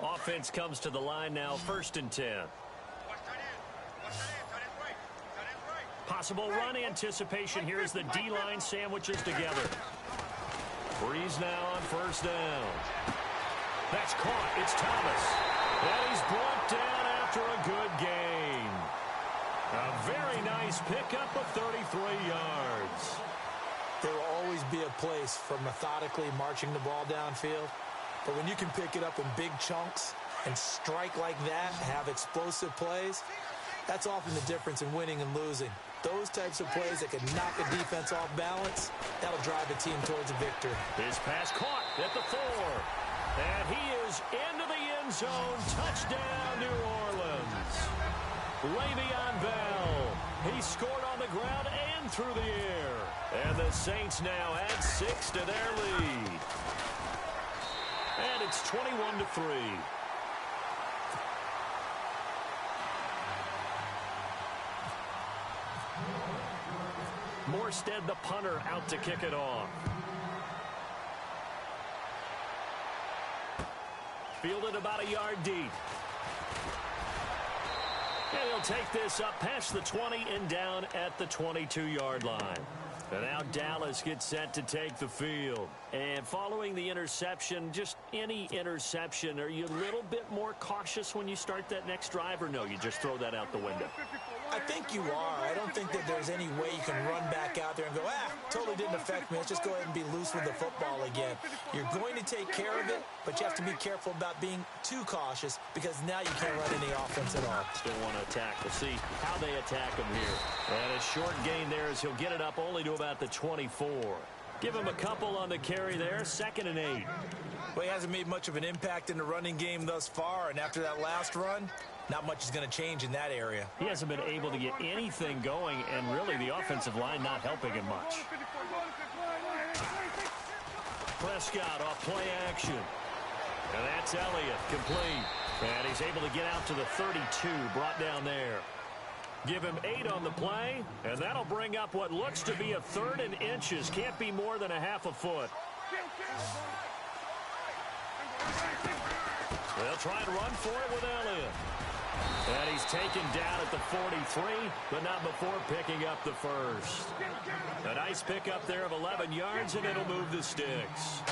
Offense comes to the line now, 1st and 10. Possible run anticipation here as the D-line sandwiches together. Breeze now on 1st down. That's caught. It's Thomas. And he's brought down after a good gain. A very nice pickup of 33 yards. There will always be a place for methodically marching the ball downfield. But when you can pick it up in big chunks and strike like that, have explosive plays, that's often the difference in winning and losing. Those types of plays that can knock a defense off balance, that'll drive a team towards a victory. His pass caught at the 4. And he is into the end zone. Touchdown, New Orleans. Le'Veon Bell. He scored on the ground and through the air. And the Saints now add 6 to their lead. And it's 21-3. Morstead, the punter, out to kick it off. Fielded about a yard deep. And he'll take this up past the 20 and down at the 22-yard line. And now Dallas gets set to take the field. And following the interception, just any interception, are you a little bit more cautious when you start that next drive, or no, you just throw that out the window? I think you are. I don't think that there's any way you can run back out there and go, totally didn't affect me. Let's just go ahead and be loose with the football again. You're going to take care of it, but you have to be careful about being too cautious because now you can't run any offense at all. Still want to attack. We'll see how they attack him here. And a short gain there as he'll get it up only to about the 24. Give him a couple on the carry there, 2nd and 8. Well, he hasn't made much of an impact in the running game thus far, and after that last run, not much is going to change in that area. He hasn't been able to get anything going, and really the offensive line not helping him much. Prescott off play action. And that's Elliott, complete. And he's able to get out to the 32, brought down there. Give him 8 on the play, and that'll bring up what looks to be a 3rd and inches. Can't be more than a half a foot. They'll try and run for it with Elliott. And he's taken down at the 43, but not before picking up the 1st. A nice pickup there of 11 yards, and it'll move the sticks.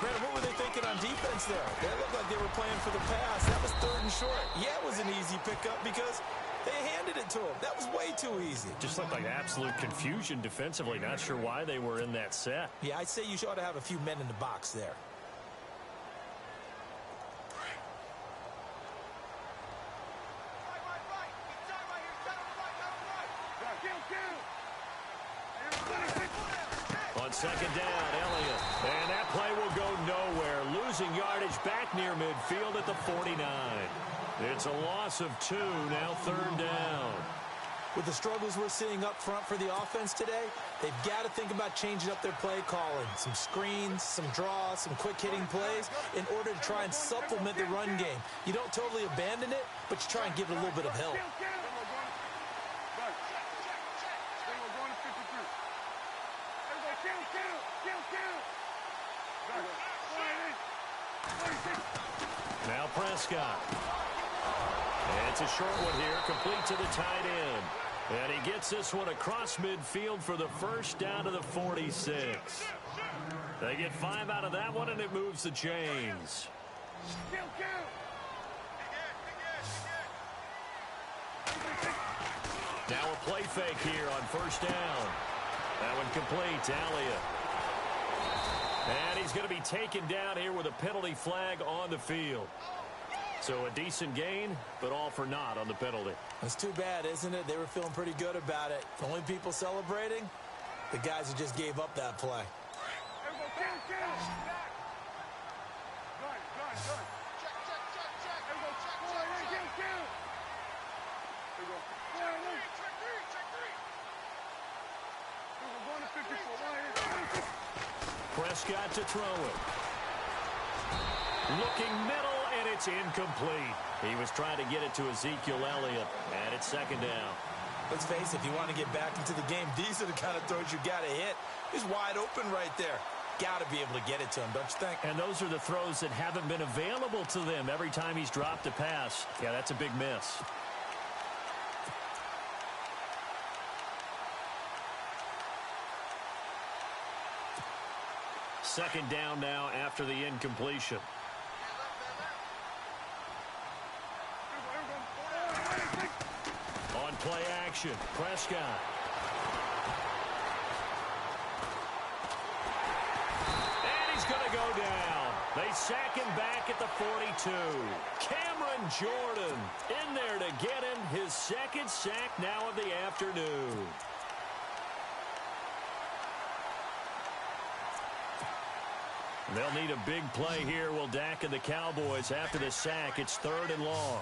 Brandon, what were they thinking on defense there? They looked like they were playing for the pass. That was 3rd and short. Yeah, it was an easy pickup because they handed it to him. That was way too easy. Just looked like absolute confusion defensively. Not sure why they were in that set. Yeah, I'd say you ought to have a few men in the box there. On 2nd down, Elliott. And that play will go nowhere. Losing yardage back near midfield at the 49. It's a loss of 2, now 3rd down. With the struggles we're seeing up front for the offense today, they've got to think about changing up their play calling. Some screens, some draws, some quick-hitting plays in order to try and supplement the run game. You don't totally abandon it, but you try and give it a little bit of help. Now Prescott. And it's a short one here, complete to the tight end. And he gets this one across midfield for the 1st down to the 46. They get 5 out of that one, and it moves the chains. Now a play fake here on 1st down. That one complete to Elliott. And he's going to be taken down here with a penalty flag on the field. So a decent gain, but all for naught on the penalty. That's too bad, isn't it? They were feeling pretty good about it. The only people celebrating, the guys who just gave up that play. Prescott to throw it. Looking middle, and it's incomplete. He was trying to get it to Ezekiel Elliott, and it's 2nd down. Let's face it, if you want to get back into the game, these are the kind of throws you got to hit. He's wide open right there. got to be able to get it to him, don't you think? And those are the throws that haven't been available to them every time he's dropped a pass. Yeah, that's a big miss. Second down now after the incompletion. On play action, Prescott. And he's going to go down. They sack him back at the 42. Cameron Jordan in there to get him his second sack now of the afternoon. They'll need a big play here, will Dak and the Cowboys. After the sack, it's 3rd and long.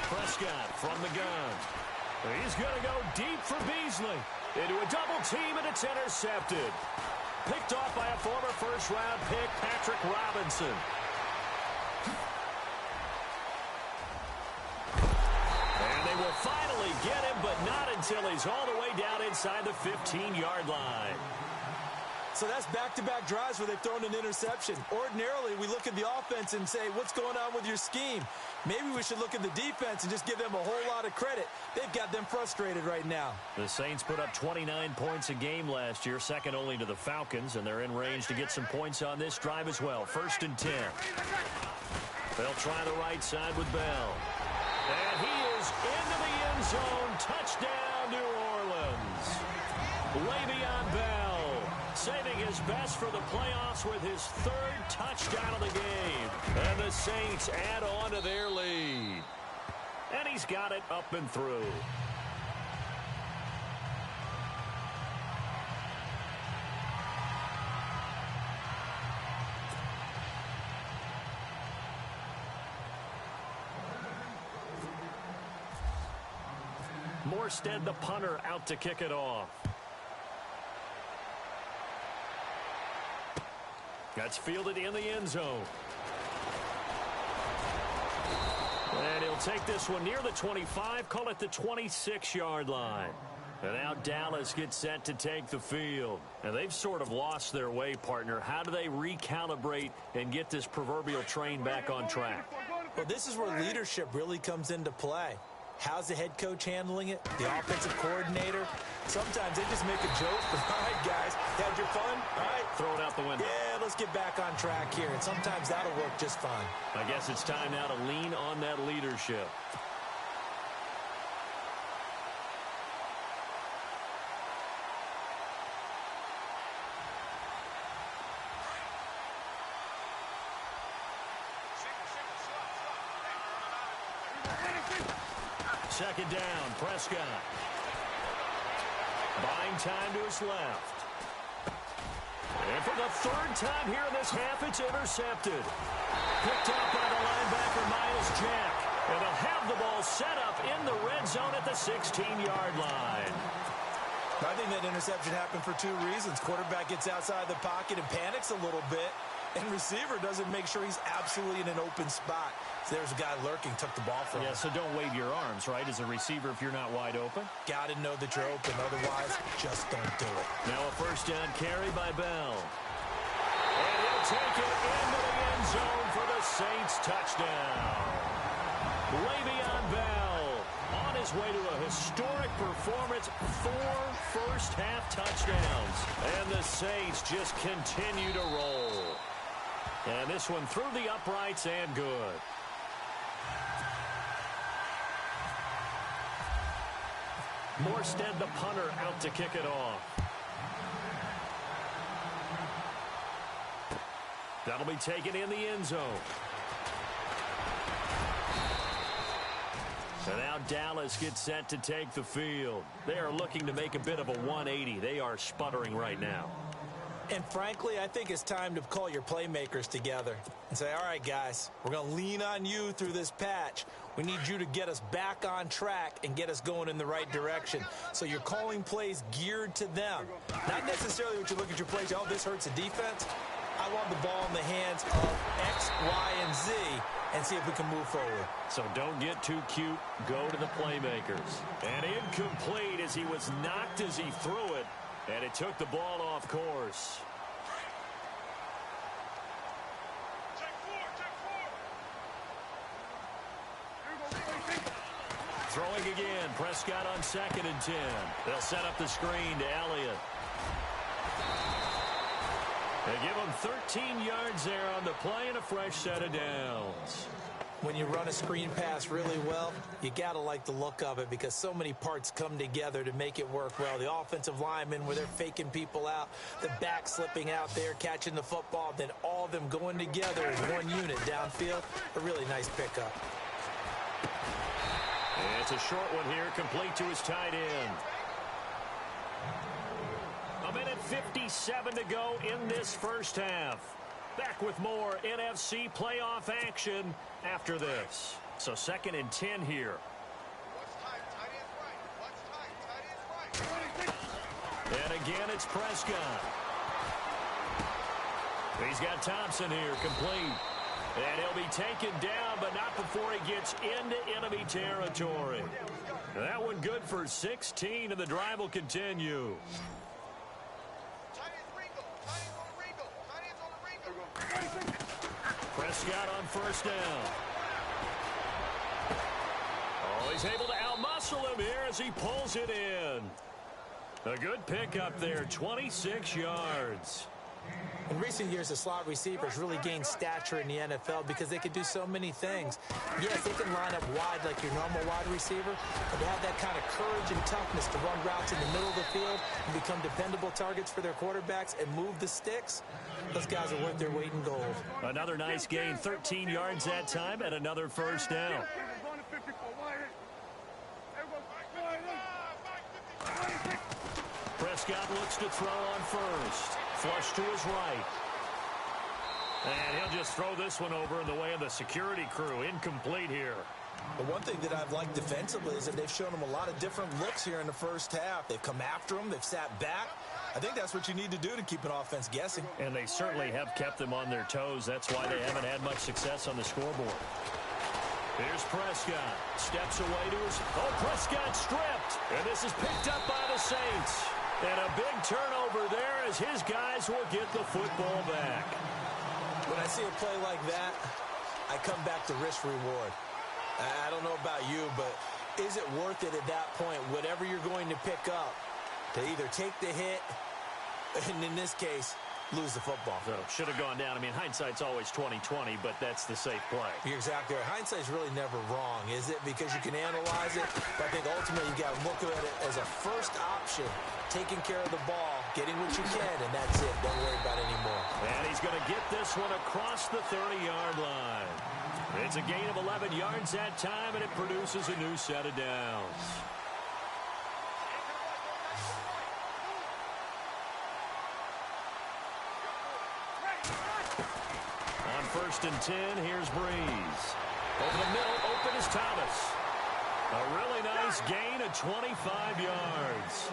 Prescott from the gun. He's going to go deep for Beasley. Into a double team, and it's intercepted. Picked off by a former first-round pick, Patrick Robinson. And they will finally get him, but not until he's all the way down inside the 15-yard line. So that's back-to-back drives where they've thrown an interception. Ordinarily, we look at the offense and say, what's going on with your scheme? Maybe we should look at the defense and just give them a whole lot of credit. They've got them frustrated right now. The Saints put up 29 points a game last year, second only to the Falcons, and they're in range to get some points on this drive as well. 1st and 10. They'll try the right side with Bell. And he is into the end zone. Touchdown, New Orleans. Le'Veon Bell saving his best for the playoffs with his 3rd touchdown of the game. And the Saints add on to their lead. And he's got it up and through. Morstead, the punter, out to kick it off. That's fielded in the end zone. And he'll take this one near the 25, call it the 26-yard line. And now Dallas gets set to take the field. And they've sort of lost their way, partner. How do they recalibrate and get this proverbial train back on track? Well, this is where leadership really comes into play. How's the head coach handling it? The offensive coordinator? Sometimes they just make a joke. All right, guys, had your fun? All right. Throw it out the window. Yeah, let's get back on track here. And sometimes that'll work just fine. I guess it's time now to lean on that leadership. Second down, Prescott. Buying time to his left. And for the 3rd time here in this half, it's intercepted. Picked up by the linebacker, Myles Jack. And they'll have the ball set up in the red zone at the 16-yard line. I think that interception happened for 2 reasons. Quarterback gets outside the pocket and panics a little bit. And receiver doesn't make sure he's absolutely in an open spot. So there's a guy lurking, took the ball from him. Yeah, so don't wave your arms, right, as a receiver if you're not wide open. Got to know that you're open. Otherwise, just don't do it. Now a 1st down carry by Bell. And he'll take it into the end zone for the Saints touchdown. Le'Veon Bell on his way to a historic performance, 4 first-half touchdowns. And the Saints just continue to roll. And this one through the uprights and good. Morstead, the punter, out to kick it off. That'll be taken in the end zone. So now Dallas gets set to take the field. They are looking to make a bit of a 180. They are sputtering right now. And frankly, I think it's time to call your playmakers together and say, all right, guys, we're going to lean on you through this patch. We need you to get us back on track and get us going in the right direction. So you're calling plays geared to them. Not necessarily what you look at your plays, oh, this hurts the defense. I want the ball in the hands of X, Y, and Z. and see if we can move forward. So don't get too cute. Go to the playmakers. And incomplete as he was knocked as he threw it. And it took the ball off course. Throwing again. Prescott on 2nd and 10. They'll set up the screen to Elliott. They give him 13 yards there on the play and a fresh set of downs. When you run a screen pass really well, you got to like the look of it because so many parts come together to make it work well. The offensive linemen where they're faking people out, the back slipping out there, catching the football, then all of them going together as one unit downfield. A really nice pickup. It's a short one here, complete to his tight end. A minute 57 to go in this first half. Back with more NFC playoff action after this. So 2nd and 10 here. And again, it's Prescott. He's got Thompson here, complete. And he'll be taken down, but not before he gets into enemy territory. That one good for 16, and the drive will continue. Prescott on 1st down. Oh, he's able to outmuscle him here as he pulls it in. A good pickup there, 26 yards. In recent years, the slot receivers really gained stature in the NFL because they can do so many things. Yes, they can line up wide like your normal wide receiver, but to have that kind of courage and toughness to run routes in the middle of the field and become dependable targets for their quarterbacks and move the sticks, those guys are worth their weight in gold. Another nice gain, 13 yards that time, and another 1st down. Prescott looks to throw on 1st. Flush to his right. And he'll just throw this one over in the way of the security crew. Incomplete here. But one thing that I've liked defensively is that they've shown him a lot of different looks here in the first half. They've come after him. They've sat back. I think that's what you need to do to keep an offense guessing. And they certainly have kept them on their toes. That's why they haven't had much success on the scoreboard. Here's Prescott. Steps away to his... Oh, Prescott stripped. And this is picked up by the Saints. And a big turnover there as his guys will get the football back. When I see a play like that, I come back to risk-reward. I don't know about you, but is it worth it at that point, whatever you're going to pick up, to either take the hit, and in this case, lose the football? So, should have gone down. I mean, hindsight's always 20/20, but that's the safe play. You're exactly right. Hindsight's really never wrong, is it? Because you can analyze it, but I think ultimately you got to look at it as a first option, taking care of the ball, getting what you can, and that's it. Don't worry about it anymore. And he's going to get this one across the 30-yard line. It's a gain of 11 yards that time, and it produces a new set of downs. On 1st and 10, here's Breeze. Over the middle, open is Thomas. A really nice gain of 25 yards.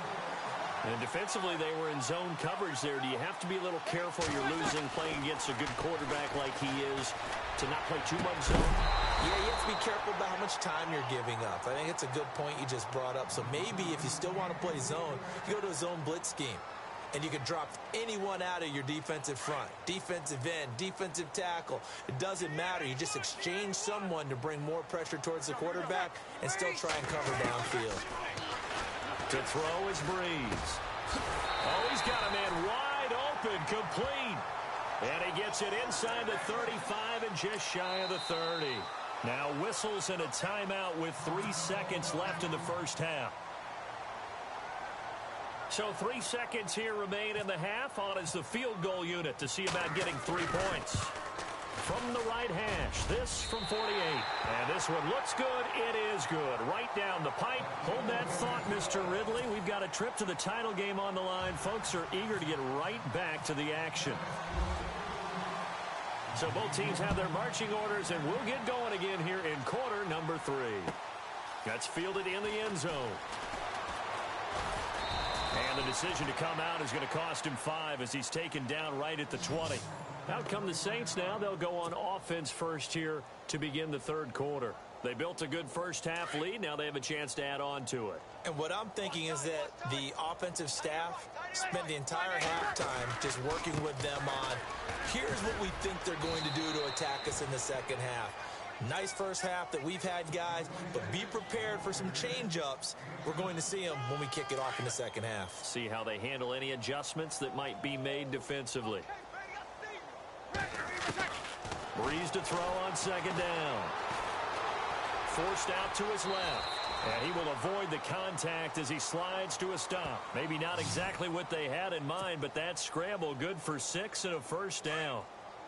And defensively, they were in zone coverage there. Do you have to be a little careful? You're losing playing against a good quarterback like he is to not play too much zone? Yeah, you have to be careful about how much time you're giving up. I think it's a good point you just brought up. So maybe if you still want to play zone, you go to a zone blitz scheme. And you can drop anyone out of your defensive front, defensive end, defensive tackle. It doesn't matter. You just exchange someone to bring more pressure towards the quarterback and still try and cover downfield. To throw is Breeze. Oh, he's got a man wide open, complete. And he gets it inside the 35 and just shy of the 30. Now whistles and a timeout with 3 seconds left in the first half. So 3 seconds here remain in the half. On is the field goal unit to see about getting 3 points. From the right hash, this from 48. And this one looks good. It is good. Right down the pipe. Hold that thought, Mr. Ridley. We've got a trip to the title game on the line. Folks are eager to get right back to the action. So both teams have their marching orders, and we'll get going again here in quarter number 3. That's fielded in the end zone. And the decision to come out is going to cost him 5 as he's taken down right at the 20. Out come the Saints now. They'll go on offense first here to begin the third quarter. They built a good first-half lead. Now they have a chance to add on to it. And what I'm thinking is that the offensive staff spent the entire halftime just working with them on, here's what we think they're going to do to attack us in the second half. Nice first half that we've had, guys, but be prepared for some change-ups. We're going to see them when we kick it off in the second half. See how they handle any adjustments that might be made defensively. Breeze to throw on second down. Forced out to his left. And he will avoid the contact as he slides to a stop. Maybe not exactly what they had in mind, but that scramble good for 6 and a first down.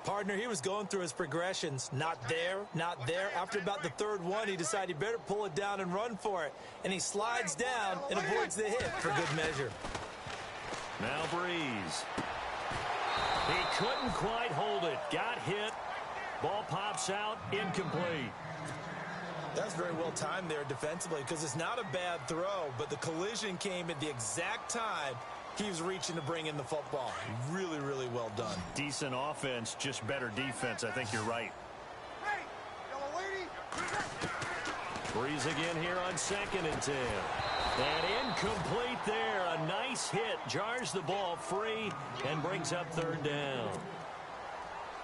Partner, he was going through his progressions. Not there, not there. After about the third one, he decided he better pull it down and run for it. And he slides down and avoids the hit for good measure. Now Breeze. He couldn't quite hold it. Got hit. Ball pops out. Incomplete. That's very well timed there defensively because it's not a bad throw, but the collision came at the exact time he was reaching to bring in the football. Really, really well done. Decent offense, just better defense. I think you're right. Breeze again here on 2nd and 10. And incomplete there. A nice hit. Jars the ball free and brings up third down.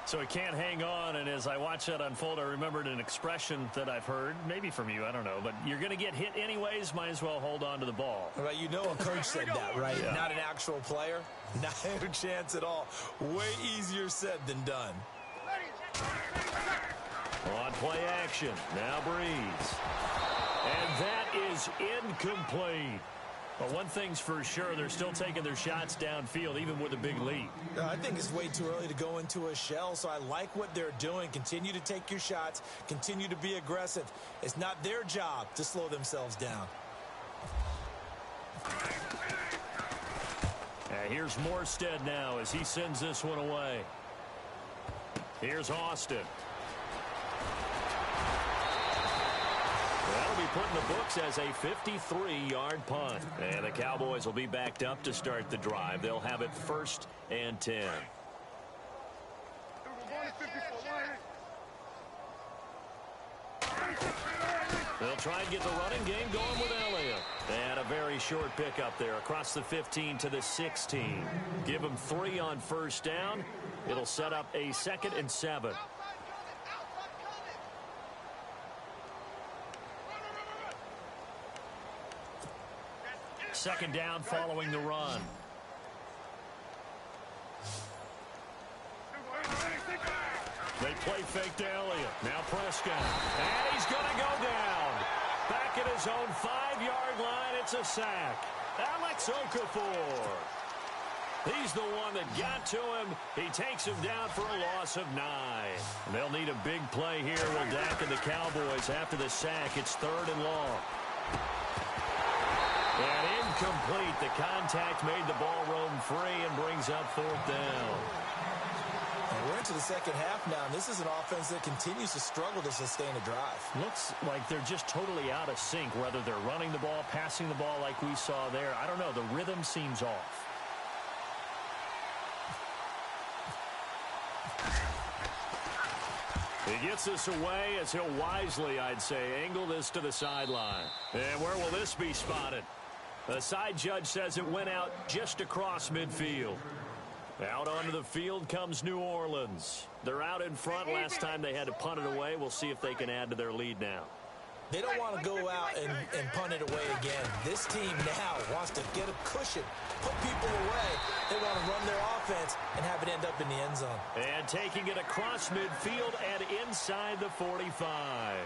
So he can't hang on, and as I watch that unfold, I remembered an expression that I've heard, maybe from you, I don't know, but you're going to get hit anyways, might as well hold on to the ball. Right, you know a coach said that, right? Yeah. Not an actual player. Not a chance at all. Way easier said than done. On play action, now Breeze. And that is incomplete. But one thing's for sure, they're still taking their shots downfield, even with a big lead. I think it's way too early to go into a shell, so I like what they're doing. Continue to take your shots. Continue to be aggressive. It's not their job to slow themselves down. And here's Morstead now as he sends this one away. Here's Austin. That'll be put in the books as a 53-yard punt. And the Cowboys will be backed up to start the drive. They'll have it 1st and 10. They'll try and get the running game going with Elliott. And a very short pickup there across the 15 to the 16. Give them 3 on first down. It'll set up a 2nd and 7. Second down following the run. They play fake to Elliott. Now Prescott. And he's going to go down. Back at his own 5-yard line. It's a sack. Alex Okafor. He's the one that got to him. He takes him down for a loss of 9. They'll need a big play here. Will Dak and the Cowboys after the sack. It's 3rd and long. And incomplete. The contact made the ball roam free and brings up 4th down. And we're into the second half now, and this is an offense that continues to struggle to sustain a drive. Looks like they're just totally out of sync, whether they're running the ball, passing the ball like we saw there. I don't know. The rhythm seems off. He gets this away as he'll wisely, I'd say, angle this to the sideline. And where will this be spotted? The side judge says it went out just across midfield. Out onto the field comes New Orleans. They're out in front. Last time they had to punt it away. We'll see if they can add to their lead now. They don't want to go out and punt it away again. This team now wants to get a cushion, put people away. They want to run their offense and have it end up in the end zone. And taking it across midfield and inside the 45.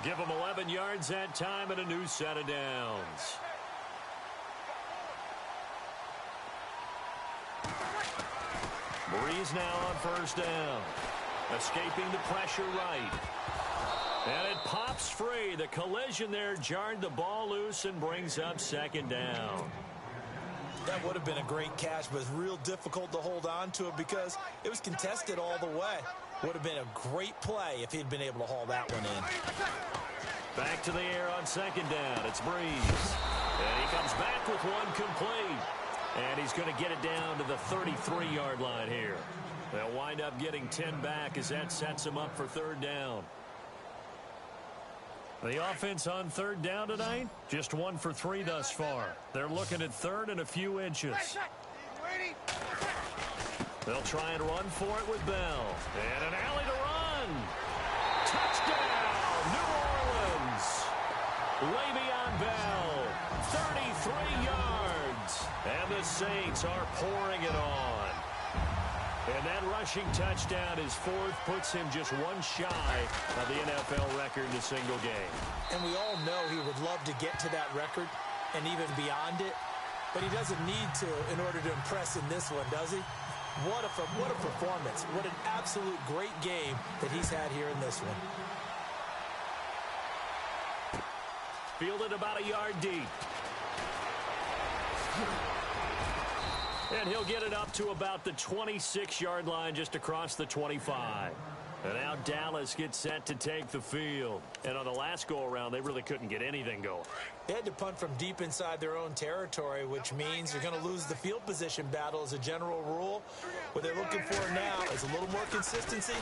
Give them 11 yards that time and a new set of downs. Breeze now on first down. Escaping the pressure right. And it pops free. The collision there jarred the ball loose and brings up 2nd down. That would have been a great catch, but it's real difficult to hold on to it because it was contested all the way. Would have been a great play if he'd been able to haul that one in. Back to the air on 2nd down. It's Breeze. And he comes back with one complete. And he's going to get it down to the 33-yard line here. They'll wind up getting 10 back as that sets them up for third down. The offense on third down tonight, just 1 for 3 thus far. They're looking at third and a few inches. They'll try and run for it with Bell. And an alley to run. Touchdown, New Orleans. Le'Veon Bell, 33 yards. And the Saints are pouring it on. And that rushing touchdown, his fourth, puts him just one shy of the NFL record in a single game. And we all know he would love to get to that record and even beyond it, but he doesn't need to in order to impress in this one, does he? What a performance. What an absolute great game that he's had here in this one. Fielded about a yard deep. And he'll get it up to about the 26-yard line just across the 25. And now Dallas gets set to take the field. And on the last go-around, they really couldn't get anything going. They had to punt from deep inside their own territory, which means you're going to lose the field position battle as a general rule. What they're looking for now is a little more consistency,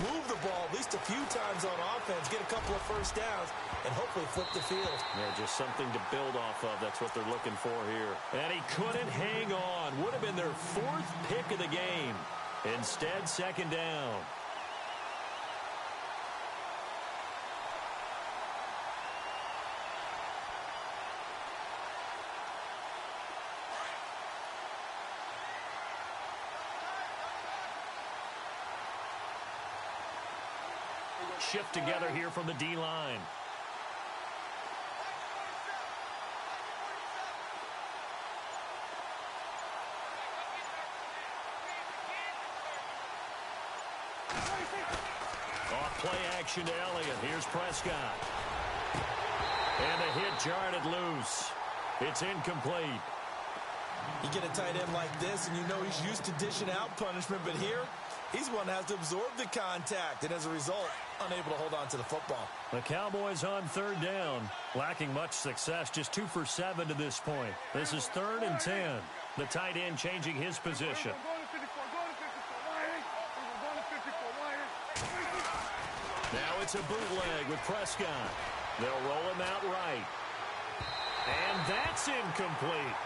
move the ball at least a few times on offense, get a couple of first downs, and hopefully flip the field. Yeah, just something to build off of. That's what they're looking for here. And he couldn't hang on. Would have been their fourth pick of the game. Instead, second down. Shift together here from the D-line. Off play action to Elliott. Here's Prescott. And the hit jarred it loose. It's incomplete. You get a tight end like this, and you know he's used to dishing out punishment, but here, he's one that has to absorb the contact, and as a result, unable to hold on to the football. The Cowboys on third down, lacking much success, just 2 for 7 to this point. This is 3rd and 10. The tight end changing his position. Now it's a bootleg with Prescott. They'll roll him out right. And that's incomplete.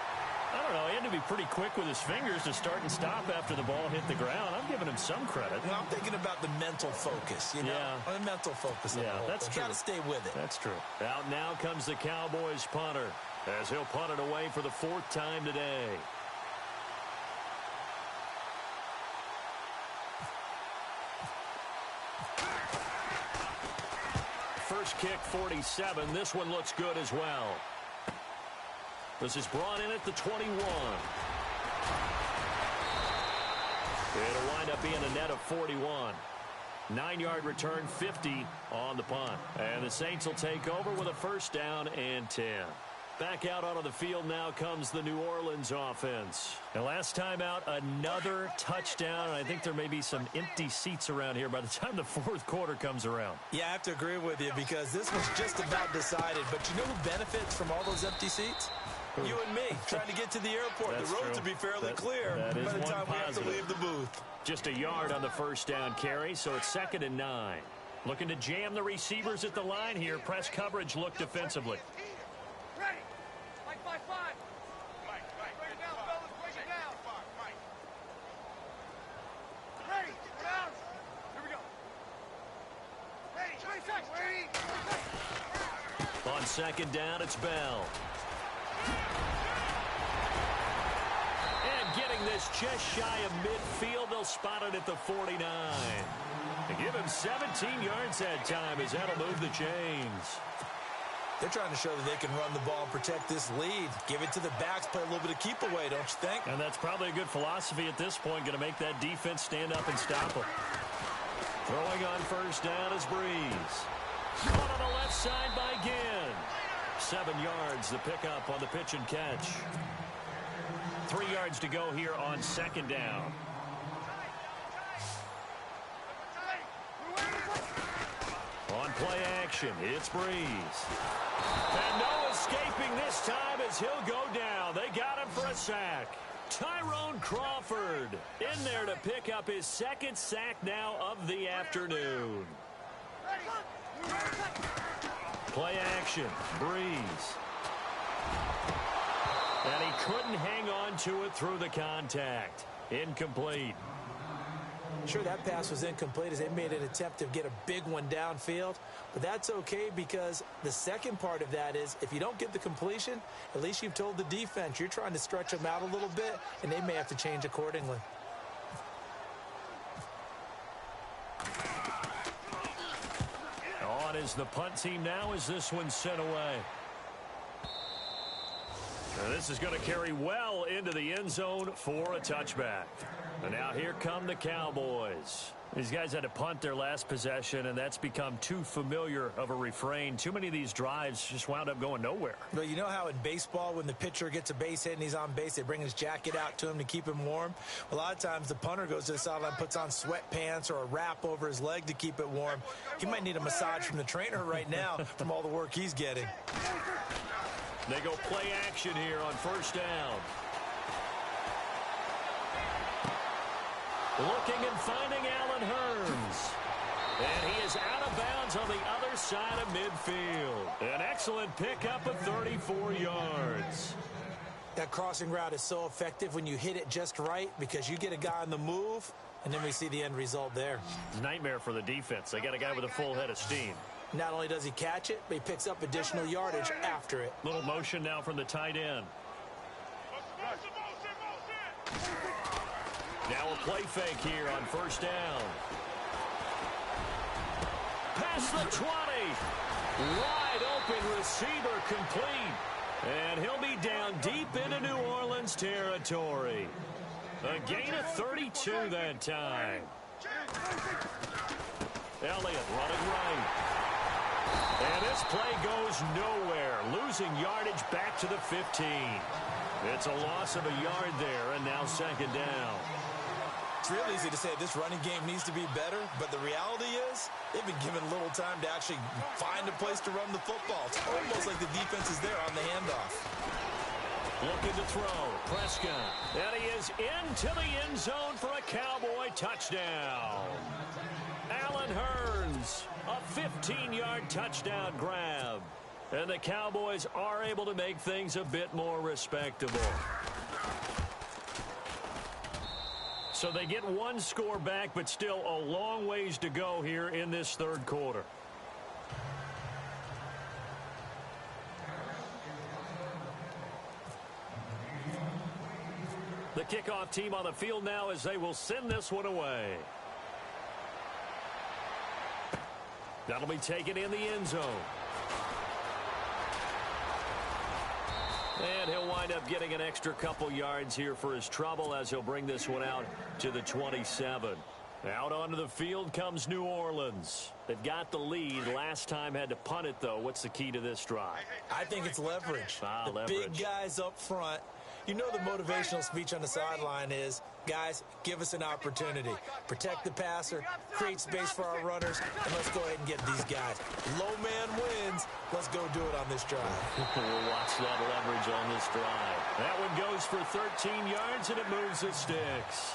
I don't know, he had to be pretty quick with his fingers to start and stop after the ball hit the ground. I'm giving him some credit. You know, I'm thinking about the mental focus, you know? Yeah. The mental focus. Yeah, that's true. Got to stay with it. That's true. Out now comes the Cowboys punter as he'll punt it away for the 4th time today. First kick, 47. This one looks good as well. This is brought in at the 21. It'll wind up being a net of 41. 9-yard return, 50 on the punt. And the Saints will take over with a first down and 10. Back out onto the field now comes the New Orleans offense. And last time out, another touchdown. And I think there may be some empty seats around here by the time the 4th quarter comes around. Yeah, I have to agree with you because this was just about decided. But you know who benefits from all those empty seats? You and me, trying to get to the airport. That's the road true. to be fairly clear by the time we have to leave the booth. Just a yard on the first down carry, so it's 2nd and 9. Looking to jam the receivers at the line here. Press coverage look defensively. Ready. Like 5-5. Break it down, fellas. Break it down. Ready. Down. Here we go. Ready. 20 seconds. Ready. On second down, it's Bell. And getting this just shy of midfield, they'll spot it at the 49. They give him 17 yards that time as that'll move the chains. They're trying to show that they can run the ball and protect this lead. Give it to the backs, play a little bit of keep away, don't you think? And that's probably a good philosophy at this point, going to make that defense stand up and stop them. Throwing on first down is Breeze. Caught on the left side by Ginn. 7 yards, the pickup on the pitch and catch. 3 yards to go here on second down. On play action. It's Breeze. And no escaping this time as he'll go down. They got him for a sack. Tyrone Crawford in there to pick up his second sack now of the afternoon. Play action. Breeze. And he couldn't hang on to it through the contact. Incomplete. Sure, that pass was incomplete as they made an attempt to get a big one downfield. But that's okay because the second part of that is if you don't get the completion, at least you've told the defense you're trying to stretch them out a little bit, and they may have to change accordingly. On is the punt team now as this one's sent away. And this is going to carry well into the end zone for a touchback. And now here come the Cowboys. These guys had to punt their last possession, and that's become too familiar of a refrain. Too many of these drives just wound up going nowhere. Well, you know how in baseball when the pitcher gets a base hit and he's on base, they bring his jacket out to him to keep him warm? A lot of times the punter goes to the sideline, puts on sweatpants or a wrap over his leg to keep it warm. He might need a massage from the trainer right now from all the work he's getting. They go play action here on first down. Looking and finding Allen Hurns. And he is out of bounds on the other side of midfield. An excellent pickup of 34 yards. That crossing route is so effective when you hit it just right because you get a guy on the move, and then we see the end result there. It's a nightmare for the defense. They got a guy with a full head of steam. Not only does he catch it, but he picks up additional yardage after it. Little motion now from the tight end. Now a play fake here on first down. Past the 20. Wide open receiver complete. And he'll be down deep into New Orleans territory. A gain of 32 that time. Elliott running right. And this play goes nowhere, losing yardage back to the 15. It's a loss of a yard there, and now second down. It's real easy to say this running game needs to be better, but the reality is they've been given little time to actually find a place to run the football. It's almost like the defense is there on the handoff. Looking to throw. Prescott. And he is into the end zone for a Cowboy touchdown. Allen Hurns, a 15-yard touchdown grab. And the Cowboys are able to make things a bit more respectable. So they get one score back, but still a long ways to go here in this third quarter. The kickoff team on the field now as they will send this one away. That'll be taken in the end zone. And he'll wind up getting an extra couple yards here for his trouble as he'll bring this one out to the 27. Out onto the field comes New Orleans. They've got the lead. Last time had to punt it, though. What's the key to this drive? I think it's leverage. Leverage. Big guys up front. You know the motivational speech on the sideline is, guys, give us an opportunity. Protect the passer, create space for our runners, and let's go ahead and get these guys. Low man wins. Let's go do it on this drive. We'll watch that leverage on this drive. That one goes for 13 yards, and it moves the sticks.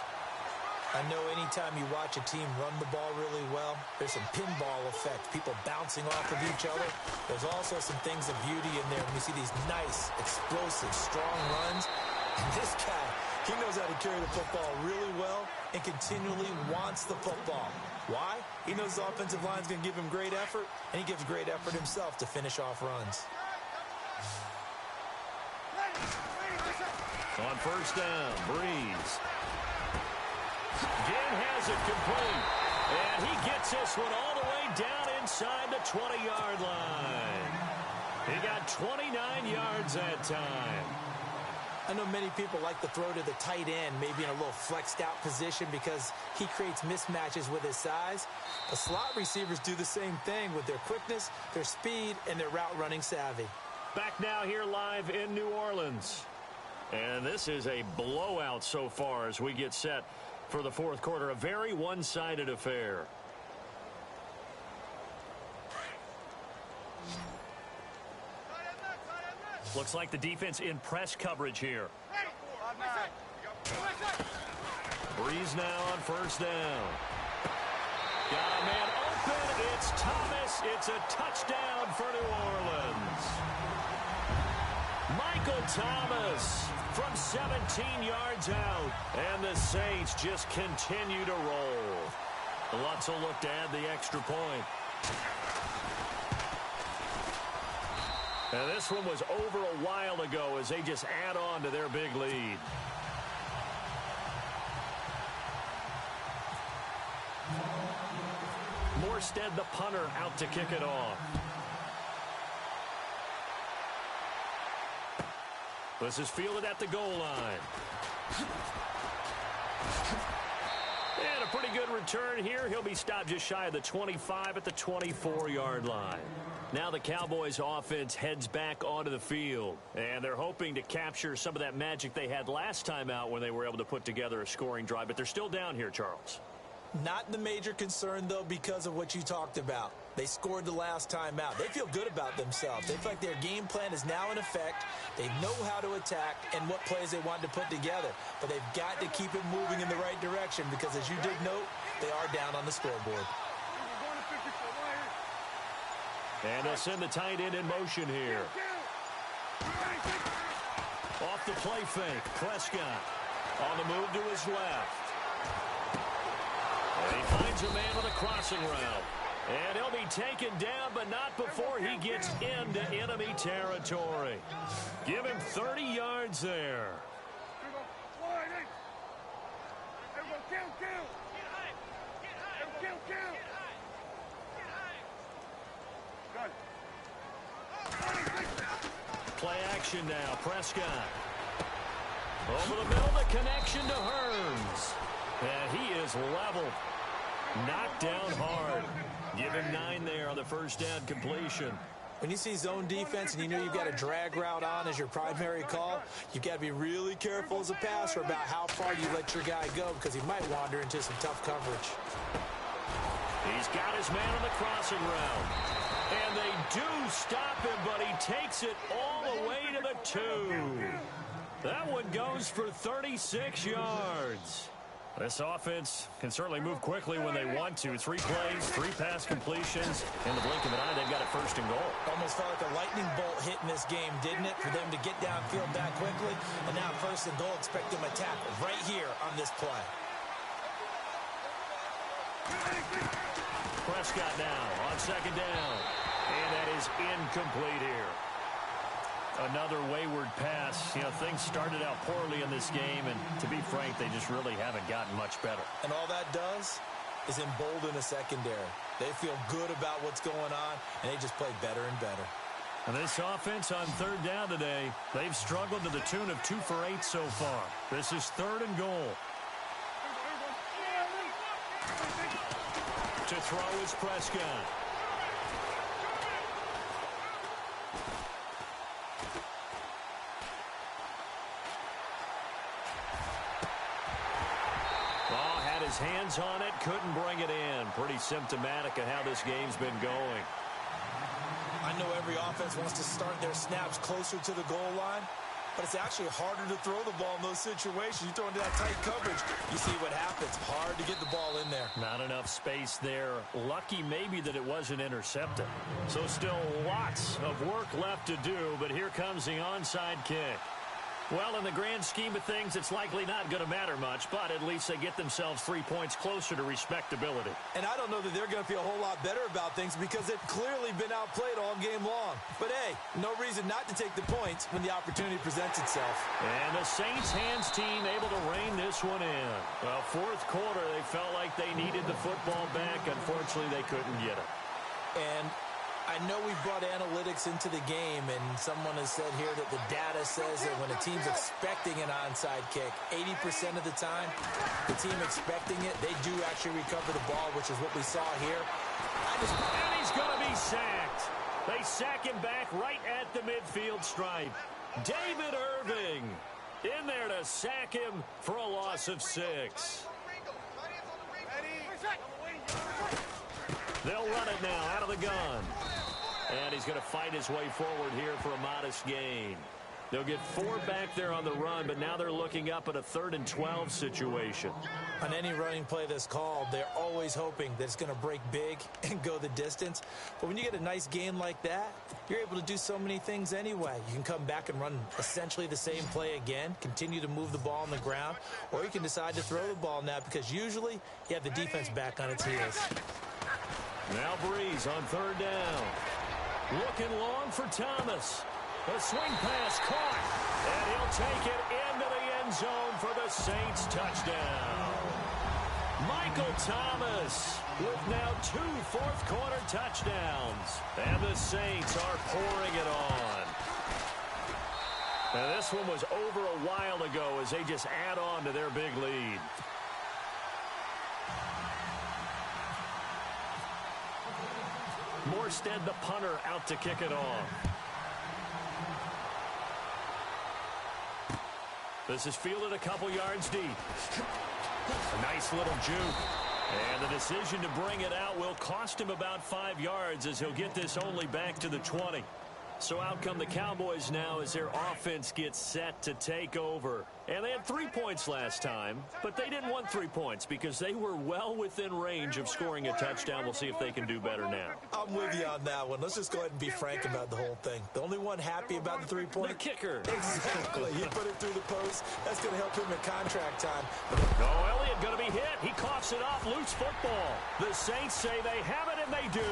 I know anytime you watch a team run the ball really well, there's some pinball effect, people bouncing off of each other. There's also some things of beauty in there when you see these nice, explosive, strong runs. And this guy, he knows how to carry the football really well and continually wants the football. Why? He knows the offensive line's going to give him great effort, and he gives great effort himself to finish off runs. On first down, Breeze. Again has it complete. And he gets this one all the way down inside the 20-yard line. He got 29 yards that time. I know many people like to throw to the tight end, maybe in a little flexed out position because he creates mismatches with his size. The slot receivers do the same thing with their quickness, their speed, and their route running savvy. Back now here live in New Orleans. And this is a blowout so far as we get set for the fourth quarter. A very one-sided affair. Looks like the defense in press coverage here. Breeze now on first down. Got a man open. It's Thomas. It's a touchdown for New Orleans. Michael Thomas from 17 yards out. And the Saints just continue to roll. Lutz will look to add the extra point. And this one was over a while ago as they just add on to their big lead. Morstead, the punter, out to kick it off. This is fielded at the goal line. And a pretty good return here. He'll be stopped just shy of the 25 at the 24-yard line. Now the Cowboys offense heads back onto the field, and they're hoping to capture some of that magic they had last time out when they were able to put together a scoring drive, but they're still down here, Charles. Not the major concern, though, because of what you talked about. They scored the last time out. They feel good about themselves. They feel like their game plan is now in effect. They know how to attack and what plays they want to put together. But they've got to keep it moving in the right direction because, as you did note, they are down on the scoreboard. And they'll send the tight end in motion here. Off the play fake, Prescott on the move to his left. And he finds a man with a crossing route. And he'll be taken down, but not before he gets into enemy territory. Give him 30 yards there. Play action now, Prescott. Over the middle, the connection to Hearns. And he is leveled. Knocked down hard. Give him 9 there on the first down completion. When you see zone defense and you know you've got a drag route on as your primary call, you've got to be really careful as a passer about how far you let your guy go because he might wander into some tough coverage. He's got his man on the crossing route. And they do stop him, but he takes it all the way to the 2. That one goes for 36 yards. This offense can certainly move quickly when they want to. 3 plays, 3 pass completions. In the blink of an eye, they've got it first and goal. Almost felt like a lightning bolt hit in this game, didn't it? For them to get downfield back quickly. And now first and goal, expect them to tackle right here on this play. Prescott now on second down. And that is incomplete here. Another wayward pass. You know, things started out poorly in this game, and to be frank, they just really haven't gotten much better. And all that does is embolden a secondary. They feel good about what's going on, and they just play better and better. And this offense on third down today, they've struggled to the tune of 2 for 8 so far. This is third and goal. To throw is Prescott. His hands on it, couldn't bring it in. Pretty symptomatic of how this game's been going. I know every offense wants to start their snaps closer to the goal line, but it's actually harder to throw the ball in those situations. You throw into that tight coverage, you see what happens. Hard to get the ball in there. Not enough space there. Lucky maybe that it wasn't intercepted. So still lots of work left to do, but here comes the onside kick. Well, in the grand scheme of things, it's likely not going to matter much, but at least they get themselves 3 points closer to respectability. And I don't know that they're going to feel a whole lot better about things because they've clearly been outplayed all game long. But, hey, no reason not to take the points when the opportunity presents itself. And the Saints hands team able to rein this one in. Well, fourth quarter, they felt like they needed the football back. Unfortunately, they couldn't get it. And I know we brought analytics into the game, and someone has said here that the data says that when a team's expecting an onside kick, 80% of the time, the team expecting it, they do actually recover the ball, which is what we saw here. And he's going to be sacked. They sack him back right at the midfield stripe. David Irving in there to sack him for a loss of 6. They'll run it now out of the gun. And he's going to fight his way forward here for a modest gain. They'll get 4 back there on the run, but now they're looking up at a 3rd and 12 situation. On any running play that's called, they're always hoping that it's going to break big and go the distance. But when you get a nice gain like that, you're able to do so many things anyway. You can come back and run essentially the same play again, continue to move the ball on the ground, or you can decide to throw the ball now because usually you have the defense back on its heels. Now Breeze on 3rd down. Looking long for Thomas. The swing pass caught, and he'll take it into the end zone for the Saints touchdown. Michael Thomas with now 2 fourth-quarter touchdowns, and the Saints are pouring it on. And this one was over a while ago as they just add on to their big lead. Morstead, the punter, out to kick it off. This is fielded a couple yards deep. A nice little juke. And the decision to bring it out will cost him about 5 yards as he'll get this only back to the 20. So out come the Cowboys now as their offense gets set to take over. And they had 3 points last time, but they didn't want 3 points because they were well within range of scoring a touchdown. We'll see if they can do better now. I'm with you on that one. Let's just go ahead and be frank about the whole thing. The only one happy about the 3-point? The kicker. Exactly. He put it through the post. That's going to help him in contract time. Oh, Elliott going to be hit. He coughs it off. Loose football. The Saints say they have it, and they do.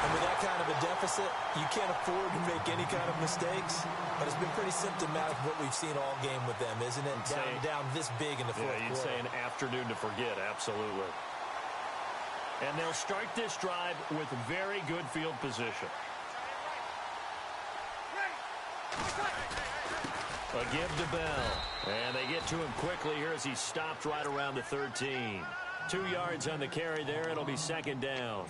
And with that kind of a deficit, you can't afford to make any kind of mistakes. But it's been pretty symptomatic of what we've seen all game with them, isn't it? Down this big in the fourth quarter. Yeah, you'd say an afternoon to forget, absolutely. And they'll start this drive with very good field position. A give to Bell. And they get to him quickly here as he stopped right around the 13. 2 yards on the carry there. It'll be 2nd down.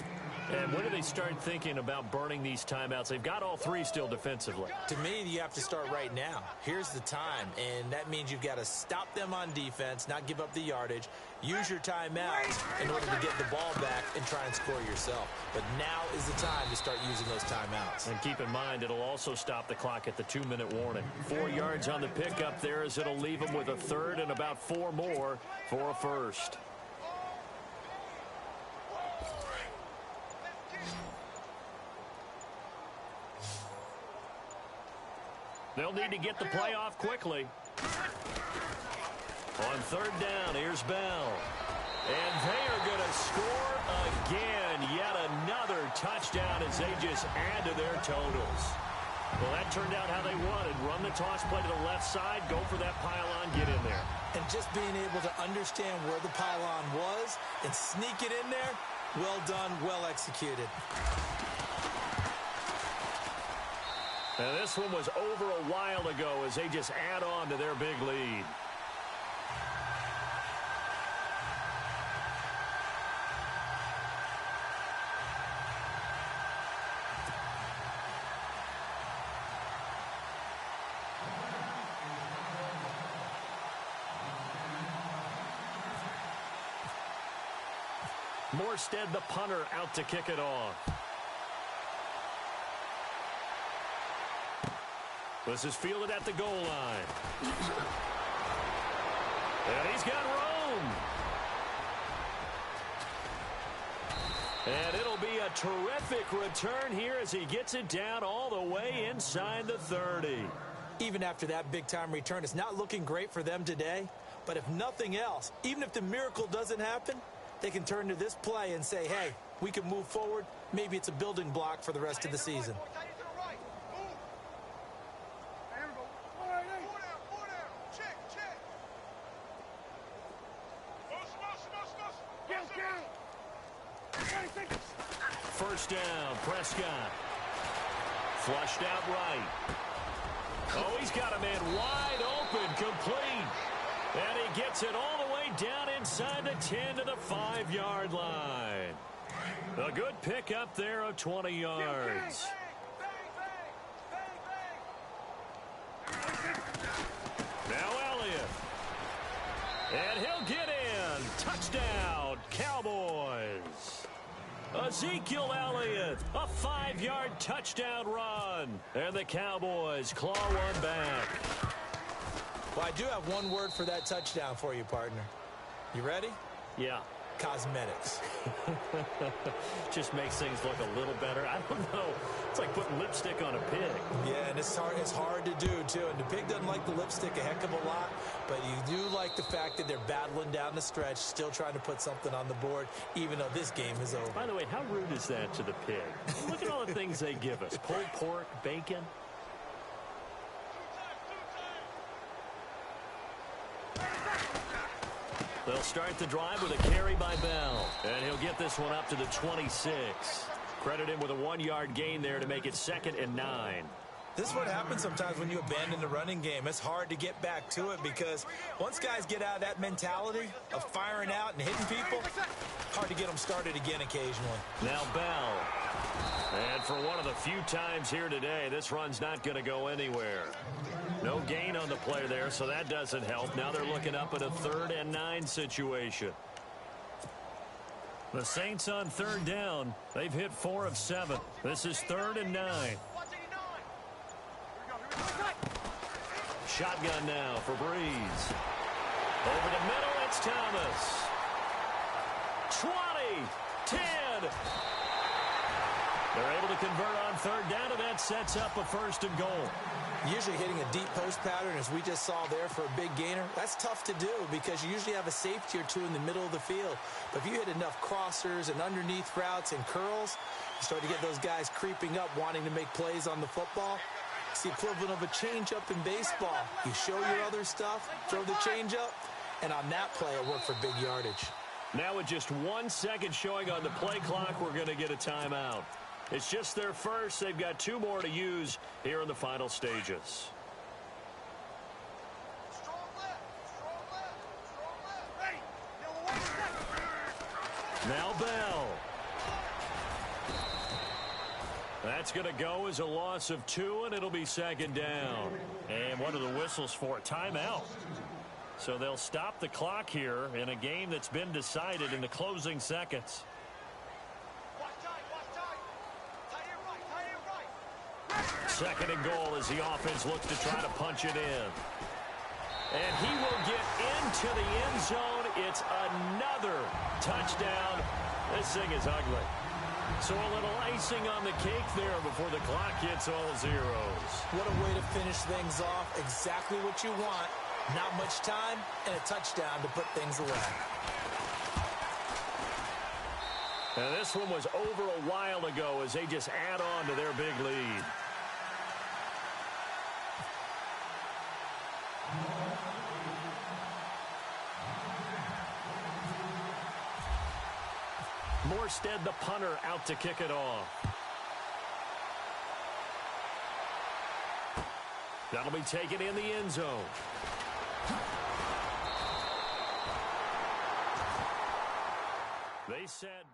And when do they start thinking about burning these timeouts? They've got all 3 still defensively. To me, you have to start right now. Here's the time, and that means you've got to stop them on defense, not give up the yardage, use your timeouts in order to get the ball back and try and score yourself. But now is the time to start using those timeouts. And keep in mind, it'll also stop the clock at the 2-minute warning. 4 yards on the pickup there as it'll leave them with a 3rd and about 4 more for a 1st. They'll need to get the play off quickly. On 3rd down, here's Bell. And they are going to score again. Yet another touchdown as they just add to their totals. Well, that turned out how they wanted. Run the toss play to the left side, go for that pylon, get in there. And just being able to understand where the pylon was and sneak it in there, well done, well executed. And this one was over a while ago as they just add on to their big lead. Morstead, the punter, out to kick it off. This is fielded at the goal line. And he's got room. And it'll be a terrific return here as he gets it down all the way inside the 30. Even after that big-time return, it's not looking great for them today. But if nothing else, even if the miracle doesn't happen, they can turn to this play and say, hey, we can move forward. Maybe it's a building block for the rest of the season. First down, Prescott. Flushed out right. Oh, he's got a man wide open, complete. And he gets it all the way down inside the 10 to the 5-yard line. A good pickup there of 20 yards. Now Elliott. And he'll get in. Touchdown, Cowboys. Ezekiel Elliott, a 5-yard touchdown run. And the Cowboys claw one back. Well, I do have one word for that touchdown for you, partner. You ready? Yeah. Cosmetics. Just makes things look a little better. I don't know. It's like putting lipstick on a pig. Yeah, and it's hard to do, too. And the pig doesn't like the lipstick a heck of a lot, but you do like the fact that they're battling down the stretch, still trying to put something on the board, even though this game is over. By the way, how rude is that to the pig? Look at all the things they give us. Pulled pork, bacon. They'll start the drive with a carry by Bell. And he'll get this one up to the 26. Credit him with a 1-yard gain there to make it 2nd and 9. This is what happens sometimes when you abandon the running game. It's hard to get back to it because once guys get out of that mentality of firing out and hitting people, hard to get them started again occasionally. Now Bell. And for one of the few times here today, this run's not going to go anywhere. No gain on the play there, so that doesn't help. Now they're looking up at a 3rd and 9 situation. The Saints on 3rd down. They've hit 4 of 7. This is 3rd and 9. Shotgun now for Breeze. Over the middle, it's Thomas. 20, 10. They're able to convert on 3rd down, and that sets up a 1st and goal. Usually hitting a deep post pattern, as we just saw there for a big gainer, that's tough to do because you usually have a safety or two in the middle of the field. But if you hit enough crossers and underneath routes and curls, you start to get those guys creeping up, wanting to make plays on the football. It's the equivalent of a changeup in baseball. You show your other stuff, throw the changeup, and on that play, it worked for big yardage. Now with just 1 second showing on the play clock, we're going to get a timeout. It's just their first. They've got 2 more to use here in the final stages. Now Bell. That's going to go as a loss of 2, and it'll be 2nd down. And what are the whistles for? Timeout. So they'll stop the clock here in a game that's been decided in the closing seconds. 2nd and goal as the offense looks to try to punch it in. And he will get into the end zone. It's another touchdown. This thing is ugly. So a little icing on the cake there before the clock hits all zeros. What a way to finish things off. Exactly what you want. Not much time and a touchdown to put things away. And this one was over a while ago as they just add on to their big lead. Morstead, the punter, out to kick it off. That'll be taken in the end zone. They said...